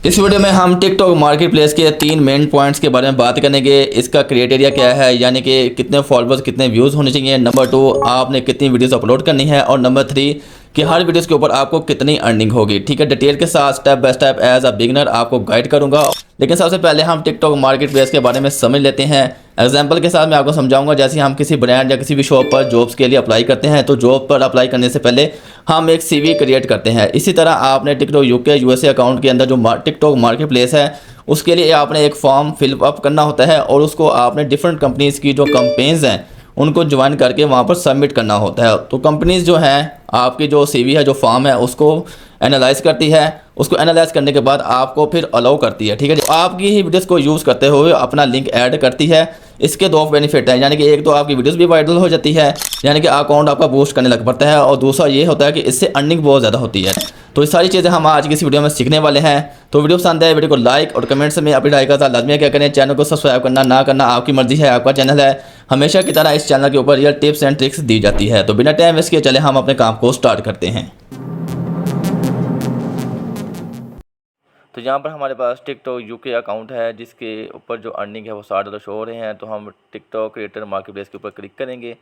इस वीडियो में हम टिकटॉक मार्केट प्लेस के 3 मेन पॉइंट्स के बारे में बात करेंगे। इसका क्राइटेरिया क्या है, यानी कि कितने फॉलोअर्स कितने व्यूज़ होने चाहिए। नंबर 2, आपने कितनी वीडियोस अपलोड करनी है। और नंबर 3 कि हर वीडियोस के ऊपर आपको कितनी अर्निंग होगी। ठीक है, डिटेल के साथ step by step as a beginner आपको गाइड करूंगा। लेकिन सबसे पहले हम टिकटॉक मार्केट प्लेस के बारे में समझ लेते हैं। एग्जाम्पल के साथ मैं आपको समझाऊंगा। जैसे हम किसी ब्रांड या किसी भी शॉप पर जॉब्स के लिए अप्लाई करते हैं, तो जॉब पर अप्लाई करने से पहले हम एक सीवी क्रिएट करते हैं। इसी तरह आपने टिकटॉक यूके यूएसए अकाउंट के अंदर जो टिकटॉक मार्केट प्लेस है, उसके लिए आपने एक फॉर्म फिल अप करना होता है और उसको आपने डिफरेंट कंपनीज़ की जो कंपेन्स हैं उनको ज्वाइन करके वहाँ पर सबमिट करना होता है। तो कंपनीज़ जो हैं आपकी जो सीवी है, जो फॉर्म है, उसको एनालाइज करती है। उसको एनालाइज करने के बाद आपको फिर अलाउ करती है। ठीक है, आपकी ही वीडियोस को यूज़ करते हुए अपना लिंक ऐड करती है। इसके दो बेनिफिट हैं, यानी कि एक तो आपकी वीडियोस भी वायरल हो जाती है, यानी कि अकाउंट आपका बूस्ट करने लग पड़ता है। और दूसरा ये होता है कि इससे अर्निंग बहुत ज़्यादा होती है। तो ये सारी चीज़ें हम आज की इस वीडियो में सीखने वाले हैं। तो वीडियो पसंद है, वीडियो को लाइक और कमेंट्स में अपनी राय का लाजमी क्या करें। चैनल को सब्सक्राइब करना ना करना आपकी मर्जी है, आपका चैनल है। हमेशा की तरह इस चैनल के ऊपर रियल टिप्स एंड ट्रिक्स दी जाती है। तो बिना टाइम वेस्ट किए चले हम अपने काम को स्टार्ट करते हैं। तो यहाँ पर हमारे पास टिकटॉक यूके अकाउंट है, जिसके ऊपर जो अर्निंग है वो $60 शो हो रहे हैं। तो हम टिकटॉक क्रिएटर मार्केट प्लेस के ऊपर क्लिक करेंगे।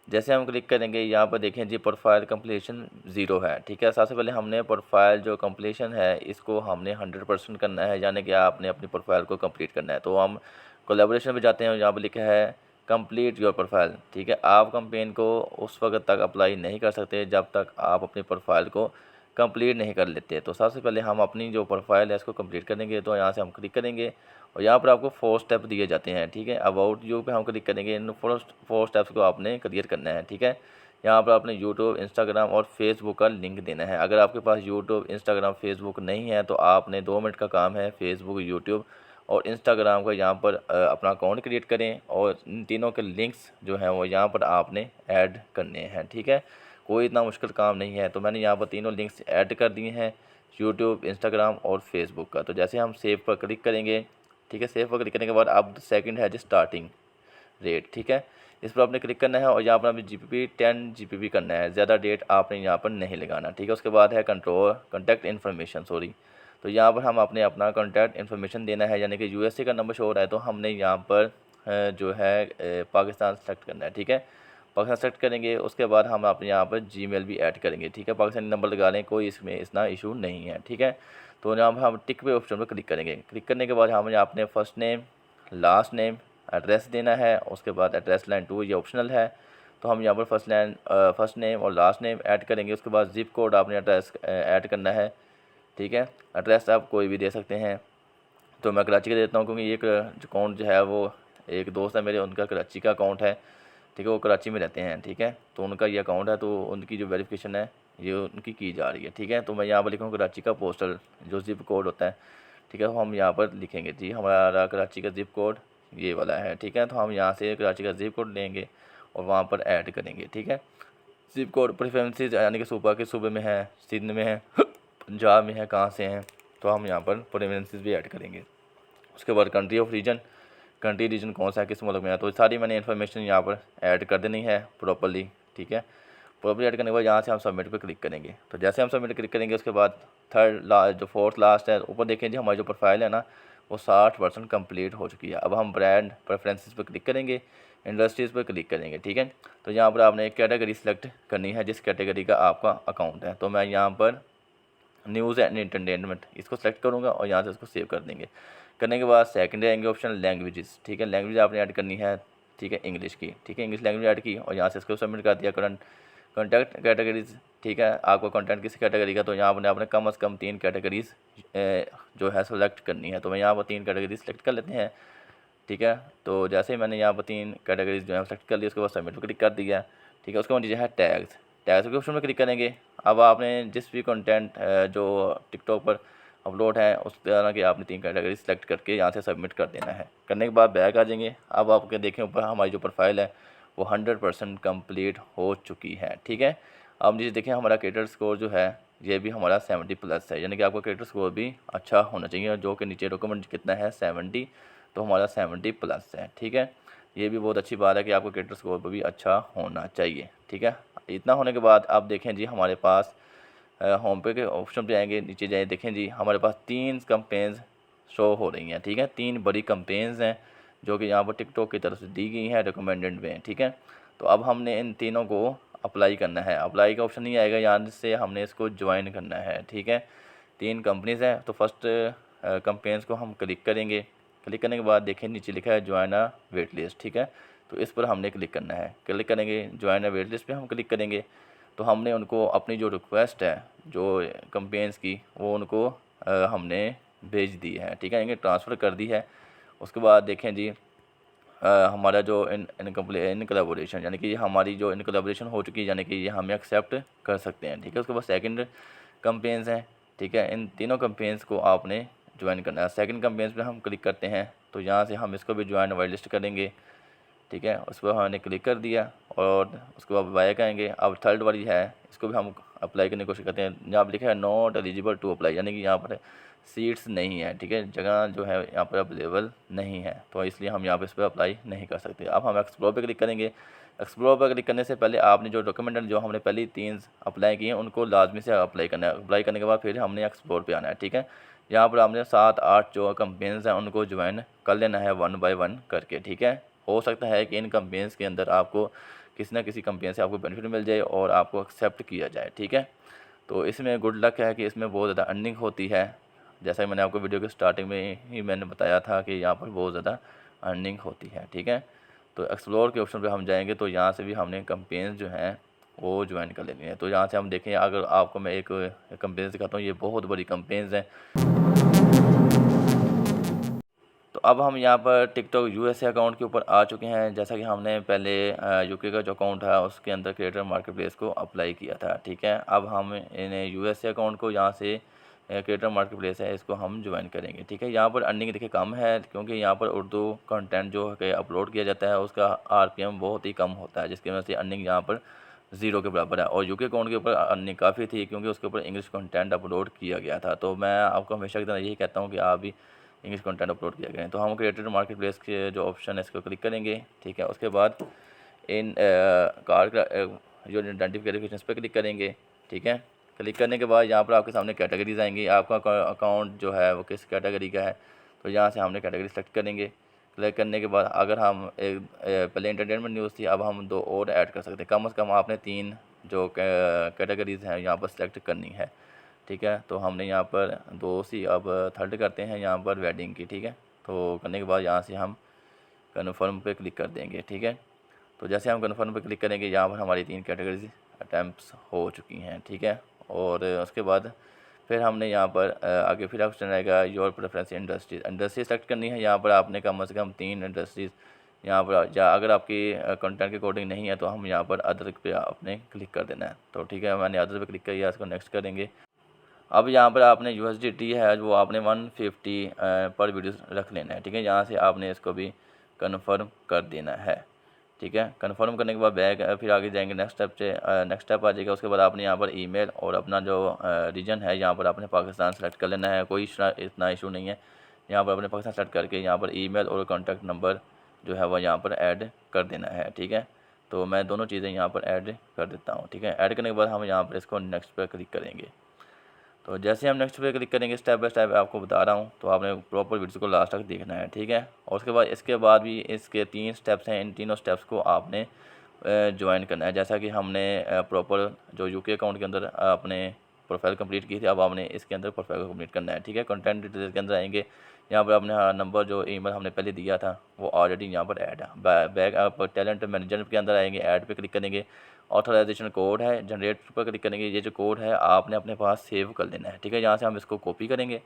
जैसे हम क्लिक करेंगे, यहाँ पर देखें जी प्रोफाइल कंप्लीशन 0 है। ठीक है, सबसे पहले हमने प्रोफाइल जो कंप्लीशन है इसको हमने 100% करना है, यानी कि आपने अपनी प्रोफाइल को कंप्लीट करना है। तो हम कोलैबोरेशन में जाते हैं और यहाँ पर लिखा है कंप्लीट योर प्रोफाइल। ठीक है, आप कंपेन को उस वक्त तक अप्लाई नहीं कर सकते जब तक आप अपनी प्रोफाइल को कंप्लीट नहीं कर लेते। तो सबसे पहले हम अपनी जो प्रोफाइल है इसको कंप्लीट करेंगे। तो यहाँ से हम क्लिक करेंगे और यहाँ पर आपको 4 स्टेप दिए जाते हैं। ठीक है, अबाउट यू पे हम क्लिक करेंगे। इन 4 स्टेप्स को आपने क्लियर करना है। ठीक है, यहाँ पर आपने यूट्यूब, इंस्टाग्राम और फेसबुक का लिंक देना है। अगर आपके पास यूट्यूब, इंस्टाग्राम, फेसबुक नहीं है तो आपने 2 मिनट का काम है, फेसबुक, यूट्यूब और इंस्टाग्राम का यहाँ पर अपना अकाउंट क्रिएट करें और इन तीनों के लिंक्स जो हैं वो यहाँ पर आपने ऐड करने हैं। ठीक है, कोई इतना मुश्किल काम नहीं है। तो मैंने यहाँ पर तीनों लिंक्स ऐड कर दिए हैं, यूट्यूब, इंस्टाग्राम और फेसबुक का। तो जैसे हम सेव पर क्लिक करेंगे, ठीक है, सेव पर क्लिक करने के बाद अब सेकंड है जी स्टार्टिंग रेट। ठीक है, इस पर आपने क्लिक करना है और यहाँ पर आपने GBP 10 GBP करना है। ज़्यादा डेट आपने यहाँ पर नहीं लगाना। ठीक है, उसके बाद है कंट्रोल कॉन्टैक्ट इन्फॉर्मेशन, सॉरी। तो यहाँ पर हम अपने अपना कॉन्टैक्ट इन्फॉर्मेशन देना है, यानी कि USA का नंबर शो हो रहा है तो हमने यहाँ पर जो है पाकिस्तान सेलेक्ट करना है। ठीक है, पाकिस्तान सेलेक्ट करेंगे, उसके बाद हम अपने यहाँ पर जीमेल भी ऐड करेंगे। ठीक है, पाकिस्तानी नंबर लगा लें, कोई इसमें इतना इशू नहीं है। ठीक है, तो यहाँ पर हम टिक पे ऑप्शन पर क्लिक करेंगे। क्लिक करने के बाद हम यहाँ अपने first name, last name, address देना है। उसके बाद एड्रेस लाइन 2 ये ऑप्शनल है, तो हम यहाँ पर फर्स्ट नेम और लास्ट नेम ऐड करेंगे। उसके बाद ज़िप कोड आपने एड्रेस ऐड करना है। ठीक है, एड्रेस आप कोई भी दे सकते हैं। तो मैं कराची का देता हूँ, क्योंकि एक जो अकाउंट जो है वो एक दोस्त है मेरे, उनका कराची का अकाउंट है। ठीक है, वो कराची में रहते हैं। ठीक है, तो उनका ये अकाउंट है, तो उनकी जो वेरिफिकेशन है ये उनकी की जा रही है। ठीक है, तो मैं यहाँ पर लिखूँ कराची का पोस्टल जो ज़िप कोड होता है। ठीक है, तो हम यहाँ पर लिखेंगे जी हमारा कराची का ज़िप कोड ये वाला है। ठीक है, तो हम यहाँ से कराची का ज़िप कोड लेंगे और वहाँ पर ऐड करेंगे। ठीक है, ज़िप कोड प्रेफरेंसेस यानी कि सूबा के सूबे में है, सिंध में है, पंजाब में है, कहाँ से हैं, तो हम यहाँ पर प्रेफरेंसेस भी ऐड करेंगे। उसके बाद country of region, country region कौन सा है, किस मुल्क में है, तो सारी मैंने इन्फॉर्मेशन यहाँ पर ऐड कर देनी है प्रॉपर्ली। ठीक है, प्रॉपर्ली ऐड करने के बाद यहाँ से हम सबमिट पर क्लिक करेंगे। तो जैसे हम सबमिट क्लिक करेंगे, उसके बाद जो फोर्थ लास्ट है ऊपर देखें जी, हमारी जो प्रोफाइल है ना वो 60% कंप्लीट हो चुकी है। अब हम ब्रांड प्रेफरेंसेस पर क्लिक करेंगे, इंडस्ट्रीज़ पर क्लिक करेंगे। ठीक है, तो यहाँ पर आपने एक कैटेगरी सेलेक्ट करनी है, जिस कैटेगरी का आपका अकाउंट है। तो मैं यहाँ पर न्यूज़ एंड एंटरटेनमेंट इसको सेलेक्ट करूँगा और यहाँ से इसको सेव कर देंगे। करने के बाद सेकंड आएंगे ऑप्शन लैंग्वेजेस। ठीक है, लैंग्वेज आपने ऐड करनी है। ठीक है, इंग्लिश की। ठीक है, इंग्लिश लैंग्वेज ऐड की और यहाँ से इसको सबमिट कर दिया। करंट कॉन्टैक्ट कैटेगरीज, ठीक है, आपको कंटेंट किस कैटेगरी का, तो यहाँ पर आपने कम से कम 3 कैटेगरीज जो है सेलेक्ट करनी है। तो मैं यहाँ पर 3 कैटेगरी सेलेक्ट कर लेते हैं। ठीक है, तो जैसे ही मैंने यहाँ पर 3 कैटेगरीज जो है सेलेक्ट कर ली, उसके बाद सबमिट पर क्लिक कर दिया। ठीक है, उसके बाद नीचे है टैग्स, टैग्स के ऑप्शन में क्लिक करेंगे। अब आपने जिस भी कंटेंट जो टिकटॉक पर अपलोड है उस तरह की आपने 3 कैटेगरी सेलेक्ट करके यहाँ से सबमिट कर देना है। करने के बाद बैक आ जाएंगे। अब आपके देखें ऊपर हमारी जो प्रोफाइल है वो 100% कंप्लीट हो चुकी है। ठीक है, अब नीचे देखें हमारा क्रिएटर स्कोर जो है ये भी हमारा 70+ है, यानी कि आपका क्रिएटर स्कोर भी अच्छा होना चाहिए, जो कि नीचे डॉक्यूमेंट कितना है 70, तो हमारा 70+ है। ठीक है, ये भी बहुत अच्छी बात है कि आपको क्रिएटर स्कोर भी अच्छा होना चाहिए। ठीक है, इतना होने के बाद आप देखें जी हमारे पास होम पे के ऑप्शन पे आएंगे, नीचे जाए देखें जी हमारे पास 3 कंपेन्स शो हो रही हैं, ठीक है। 3 बड़ी कंपेन्स हैं जो कि यहाँ पर टिकटॉक की तरफ से दी गई हैं, रिकमेंडेड में, ठीक है। तो अब हमने इन तीनों को अप्लाई करना है। अप्लाई का ऑप्शन नहीं आएगा, यहाँ से हमने इसको ज्वाइन करना है, ठीक है। 3 कंपनीज़ हैं, तो फर्स्ट कंपेन्स को हम क्लिक करेंगे। क्लिक करने के बाद देखें नीचे लिखा है ज्वाइन अ वेट लिस्ट, ठीक है। तो इस पर हमने क्लिक करना है। क्लिक करेंगे, ज्वाइन अ वेट लिस्ट पे हम क्लिक करेंगे। तो हमने उनको अपनी जो रिक्वेस्ट है जो कंपेन्स की वो उनको हमने भेज दी है, ठीक है, इनके ट्रांसफ़र कर दी है। उसके बाद देखें जी हमारा जो इन कोलैबोरेशन यानी कि हमारी जो इन कोलैबोरेशन हो चुकी है, यानी कि ये हमें एक्सेप्ट कर सकते हैं, ठीक है। उसके बाद सेकंड कंपेन्स हैं, ठीक है। इन तीनों कंपेन्स को आपने ज्वाइन करना है। सेकंड कंपेन्स पे हम क्लिक करते हैं, तो यहाँ से हम इसको भी ज्वाइन वाइट लिस्ट करेंगे, ठीक है। उस पर हमने क्लिक कर दिया और उसके बाद बैक आएंगे। अब थर्ड वाली है, इसको भी हम अप्लाई करने की कोशिश करते हैं। यहाँ पर लिखा है नॉट एलिजिबल टू अप्लाई, यानी कि यहाँ पर सीट्स नहीं है, ठीक है, जगह जो है यहाँ पर अवेलेबल नहीं है, तो इसलिए हम यहाँ पर इस पर अप्लाई नहीं कर सकते। अब हम एक्सप्लोर पे क्लिक करेंगे। एक्सप्लोर पर क्लिक करने से पहले आपने जो डॉक्यूमेंट जो हमने पहले 3 अप्लाई किए हैं उनको लाजमी से अप्लाई करना है। अप्लाई करने के बाद फिर हमने एक्सप्लोर पे आना है, ठीक है। यहाँ पर आपने 7-8 जो कंपेन्स हैं उनको ज्वाइन कर लेना है 1 बाय 1 करके, ठीक है। हो सकता है कि इन कंपेन्स के अंदर आपको किसी न किसी कंपेन से आपको बेनिफिट मिल जाए और आपको एक्सेप्ट किया जाए, ठीक है। तो इसमें गुड लक है कि इसमें बहुत ज़्यादा अर्निंग होती है। जैसा कि मैंने आपको वीडियो के स्टार्टिंग में ही मैंने बताया था कि यहाँ पर बहुत ज़्यादा अर्निंग होती है, ठीक है। तो एक्सप्लोर के ऑप्शन पे हम जाएंगे, तो यहाँ से भी हमने कंपेन्स जो हैं वो ज्वाइन कर लेनी है। तो यहाँ से हम देखें, अगर आपको मैं एक कंपेन्स दिखाता हूँ, ये बहुत बड़ी कंपेन्स हैं। तो अब हम यहाँ पर टिकटॉक यूएसए अकाउंट के ऊपर आ चुके हैं। जैसा कि हमने पहले यूके का जो अकाउंट है उसके अंदर क्रिएटर मार्केट प्लेस को अप्लाई किया था, ठीक है। अब हम इन यूएसए अकाउंट को यहाँ से क्रिएटर मार्केट प्लेस है इसको हम ज्वाइन करेंगे, ठीक है। यहाँ पर अर्निंग देखिए कम है, क्योंकि यहाँ पर उर्दू कंटेंट जो है अपलोड किया जाता है उसका आरपीएम बहुत ही कम होता है, जिसकी वजह से अर्निंग यहाँ पर 0 के बराबर है। और यूके अकाउंट के ऊपर अर्निंग काफ़ी थी, क्योंकि उसके ऊपर इंग्लिश कंटेंट अपलोड किया गया था। तो मैं आपको हमेशा की तरह यही कहता हूँ कि आप भी इंग्लिश कंटेंट अपलोड किया गया है। तो हम क्रिएटर मार्केट प्लेस के जो ऑप्शन है इसको क्लिक करेंगे, ठीक है। उसके बाद इन कार का जो आइडेंटिफिकेशन पे क्लिक करेंगे, ठीक है। क्लिक करने के बाद यहाँ पर आपके सामने कैटेगरीज आएंगी, आपका अकाउंट जो है वो किस कैटेगरी का है, तो यहाँ से हमने कैटेगरी सेलेक्ट करेंगे। क्लिक करने के बाद अगर हम पहले एंटरटेनमेंट न्यूज़ थी, अब हम 2 और ऐड कर सकते हैं। कम से कम आपने 3 जो कैटेगरीज हैं यहाँ पर सेलेक्ट करनी है, ठीक है। तो हमने यहाँ पर 2 सी, अब थर्ड करते हैं यहाँ पर वेडिंग की, ठीक है। तो करने के बाद यहाँ से हम कन्फर्म पे क्लिक कर देंगे, ठीक है। तो जैसे हम कन्फर्म पे क्लिक करेंगे, यहाँ पर हमारी 3 कैटेगरीज अटैम्प्ट्स हो चुकी हैं, ठीक है। और उसके बाद फिर हमने यहाँ पर आगे फिर ऑप्शन आएगा योर प्रेफरेंस इंडस्ट्री सेलेक्ट करनी है। यहाँ पर आपने कम से कम 3 इंडस्ट्रीज़ यहाँ पर, या अगर आपकी कंटेंट के अकॉर्डिंग नहीं है तो हम यहाँ पर अदर पे आपने क्लिक कर देना है। तो ठीक है, मैंने अदर पे क्लिक किया, इसको नेक्स्ट करेंगे। अब यहाँ पर आपने USDT है वो आपने 150 पर वीडियो रख लेना है, ठीक है। यहाँ से आपने इसको भी कन्फर्म कर देना है, ठीक है। कन्फर्म करने के बाद बैक फिर आगे जाएंगे, नेक्स्ट स्टेप से नेक्स्ट स्टेप आ जाएगा। उसके बाद आपने यहाँ पर ईमेल और अपना जो रीजन है यहाँ पर आपने पाकिस्तान सेलेक्ट कर लेना है, कोई इतना इशू नहीं है। यहाँ पर अपने पाकिस्तान सेलेक्ट करके यहाँ पर ईमेल और कॉन्टैक्ट नंबर जो है वह यहाँ पर ऐड कर देना है, ठीक है। तो मैं दोनों चीज़ें यहाँ पर ऐड कर देता हूँ, ठीक है। ऐड करने के बाद हम यहाँ पर इसको नेक्स्ट पर क्लिक करेंगे। तो जैसे हम नेक्स्ट पे क्लिक करेंगे, स्टेप बाय स्टेप आपको बता रहा हूँ, तो आपने प्रॉपर वीडियो को लास्ट तक देखना है, ठीक है। और उसके बाद भी इसके 3 स्टेप्स हैं, इन तीनों स्टेप्स को आपने ज्वाइन करना है। जैसा कि हमने प्रॉपर जो यूके अकाउंट के अंदर अपने प्रोफाइल कंप्लीट की थी, अब आपने इसके अंदर प्रोफाइल को कंप्लीट करना है, ठीक है। कंटेंट डिटेल्स के अंदर आएंगे, यहाँ पर अपने नंबर जो ईमेल हमने पहले दिया था वो ऑलरेडी यहाँ पर ऐड है। बैक आप टैलेंट मैनेजर के अंदर आएंगे, ऐड पे क्लिक करेंगे। ऑथराइजेशन कोड है, जनरेट पर क्लिक करेंगे। ये जो कोड है आपने अपने पास सेव कर लेना है, ठीक है। यहाँ से हम इसको कॉपी करेंगे।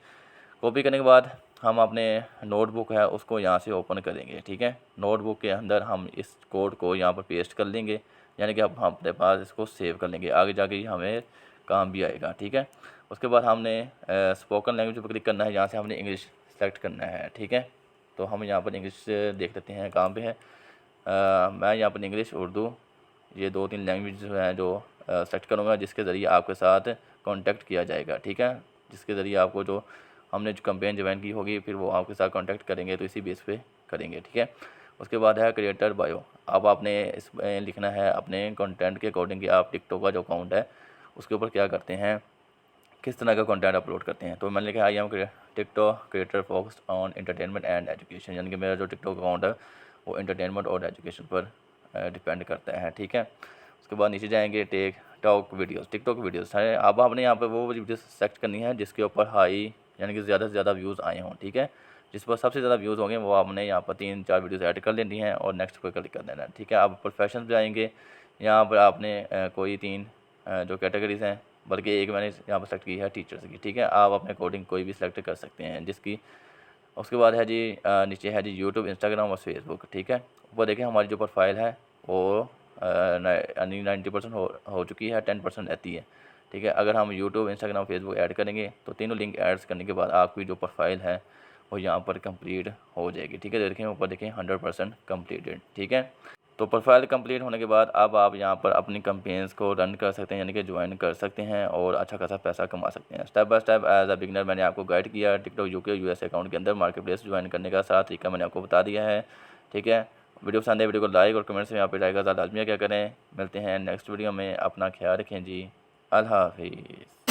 कॉपी करने के बाद हम अपने नोटबुक है उसको यहाँ से ओपन करेंगे, ठीक है। नोटबुक के अंदर हम इस कोड को यहाँ पर पेस्ट कर लेंगे, यानी कि अब हम अपने पास इसको सेव कर लेंगे, आगे जाके ये हमें काम भी आएगा, ठीक है। उसके बाद हमने स्पोकन लैंग्वेज पर क्लिक करना है, यहाँ से हमने इंग्लिश सेलेक्ट करना है, ठीक है। तो हम यहाँ पर इंग्लिश देख लेते हैं कहाँ पे है। मैं यहाँ पर इंग्लिश, उर्दू, ये 2-3 लैंग्वेज जो हैं जो सेलेक्ट करूँगा, जिसके ज़रिए आपके साथ कांटेक्ट किया जाएगा, ठीक है। जिसके ज़रिए आपको जो हमने जो कैंपेन ज्वाइन की होगी फिर वो आपके साथ कांटेक्ट करेंगे, तो इसी बेस पे करेंगे, ठीक है। उसके बाद है क्रिएटर बायो। अब आपने इसमें लिखना है अपने कंटेंट के अकॉर्डिंग कि आप टिकटॉक का जो अकाउंट है उसके ऊपर क्या करते हैं, किस तरह का कंटेंट अपलोड करते हैं। तो मैंने लिखा I am TikTok creator focused on entertainment and education, यानी कि मेरा जो टिकटॉक अकाउंट है वो एंटरटेनमेंट और एजुकेशन पर डिपेंड करता है, ठीक है। उसके बाद नीचे जाएंगे टिकटॉक वीडियोज़ है। अब आपने यहाँ पर वो वीडियो सेलेक्ट करनी है जिसके ऊपर हाई यानी कि ज़्यादा से ज़्यादा व्यूज़ आए हों, ठीक है। जिस पर सबसे ज़्यादा व्यूज़ होंगे वो आपने यहाँ पर 3-4 वीडियोज़ ऐड कर लेनी है और नेक्स्ट पर क्लिक कर देना है, ठीक है। अब प्रोफेशन पे आएंगे, यहाँ पर आपने कोई 3 जो कैटेगरीज़ हैं, बल्कि एक मैंने यहाँ पर सेलेक्ट की है टीचर्स की, ठीक है। आप अपने अकॉर्डिंग कोई भी सिलेक्ट कर सकते हैं जिसकी। उसके बाद है जी नीचे है जी यूट्यूब, इंस्टाग्राम और फेसबुक, ठीक है। ऊपर देखें हमारी जो प्रोफाइल है वो 90% हो चुकी है, 10% रहती है, ठीक है। अगर हम यूट्यूब, इंस्टाग्राम, फेसबुक ऐड करेंगे तो तीनों लिंक ऐड करने के बाद आपकी जो प्रोफाइल है वो यहाँ पर कंप्लीट हो जाएगी, ठीक है। देखें ऊपर देखें 100% कम्प्लीटेड, ठीक है। तो प्रोफाइल कंप्लीट होने के बाद अब आप यहाँ पर अपनी कैंपेन्स को रन कर सकते हैं, यानी कि ज्वाइन कर सकते हैं और अच्छा खासा पैसा कमा सकते हैं। Step by step as a beginner मैंने आपको गाइड किया टिकटॉक यूके यूएस अकाउंट के अंदर मार्केट प्लेस ज्वाइन करने का सारा तरीका मैंने आपको बता दिया है, ठीक है। वीडियो पसंद है वीडियो को लाइक और कमेंट्स में यहाँ पे राय का लाजमी क्या करें। मिलते हैं नेक्स्ट वीडियो में, अपना ख्याल रखें जी। अल्लाह हाफिज़।